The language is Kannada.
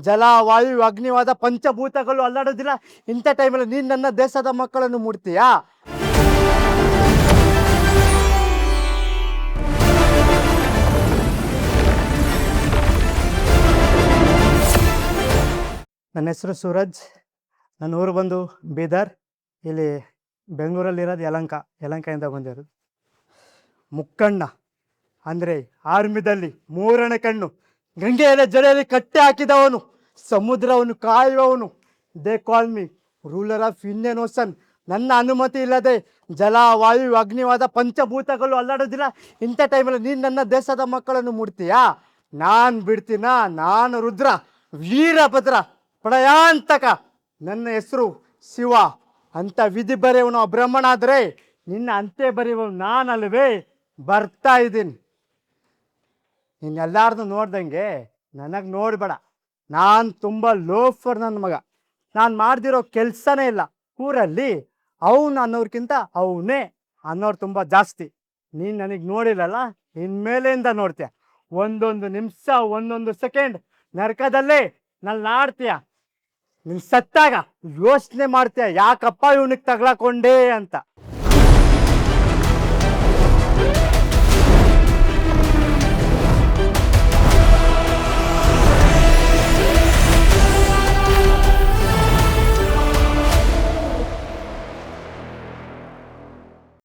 ಜಲ ವಾಯು ಅಗ್ನಿವಾದ ಪಂಚಭೂತಗಳು ಅಲ್ಲಾಡೋದಿಲ್ಲ. ಇಂಥ ಟೈಮಲ್ಲಿ ನೀನು ನನ್ನ ದೇಶದ ಮಕ್ಕಳನ್ನು ಮುಡ್ತೀಯಾ? ನನ್ನ ಹೆಸರು ಸೂರಜ್. ನನ್ನ ಊರು ಬಂದು ಬೀದರ್. ಇಲ್ಲಿ ಬೆಂಗಳೂರಲ್ಲಿರೋದು ಯಲಂಕದಿಂದ ಬಂದಿರೋದು. ಮುಕ್ಕಣ್ಣ ಅಂದರೆ ಆರ್ಮಿದಲ್ಲಿ ಮೂರನೇ ಕಣ್ಣು, ಗಂಗೆಯ ಜಡೆಯಲ್ಲಿ ಕಟ್ಟೆ ಹಾಕಿದವನು, ಸಮುದ್ರವನ್ನು ಕಾಯುವವನು. They call me ruler of Indian Ocean. ನನ್ನ ಅನುಮತಿ ಇಲ್ಲದೆ ಜಲ ವಾಯು ಅಗ್ನಿವಾದ ಪಂಚಭೂತಗಳು ಅಲ್ಲಾಡೋದಿಲ್ಲ. ಇಂಥ ಟೈಮಲ್ಲಿ ನೀನು ನನ್ನ ದೇಶದ ಮಕ್ಕಳನ್ನು ಮುಡ್ತೀಯಾ? ನಾನು ಬಿಡ್ತೀನ? ನಾನು ರುದ್ರ, ವೀರಭದ್ರ, ಪ್ರಯಾಂತಕ. ನನ್ನ ಹೆಸರು ಶಿವ ಅಂತ ವಿಧಿ ಬರೆಯವನು ಬ್ರಹ್ಮಣ ಆದರೆ ನಿನ್ನ ಅಂತೆ ಬರೆಯುವನು ನಾನಲ್ವೇ? ಬರ್ತಾ ಇದ್ದೀನಿ. ನೀನು ಎಲ್ಲಾರ್ದು ನೋಡ್ದಂಗೆ ನನಗೆ ನೋಡಬೇಡ. ನಾನು ತುಂಬ ಲೋಫರ್ ನನ್ನ ಮಗ. ನಾನು ಮಾಡ್ದಿರೋ ಕೆಲಸನೇ ಇಲ್ಲ. ಊರಲ್ಲಿ ಅವನು ಅನ್ನೋರ್ಕಿಂತ ಅವನೇ ಅನ್ನೋರು ತುಂಬ ಜಾಸ್ತಿ. ನೀನು ನನಗೆ ನೋಡಿಲ್ಲಲ್ಲ, ಇನ್ಮೇಲೆಯಿಂದ ನೋಡ್ತೀಯ. ಒಂದೊಂದು ನಿಮಿಷ ಒಂದೊಂದು ಸೆಕೆಂಡ್ ನರಕದಲ್ಲೇ ನಾಡ್ತೀಯ. ನೀನು ಸತ್ತಾಗ ಯೋಚನೆ ಮಾಡ್ತೀಯ, ಯಾಕಪ್ಪ ಇವನಿಗೆ ತಗ್ಲಾಕೊಂಡೆ ಅಂತ.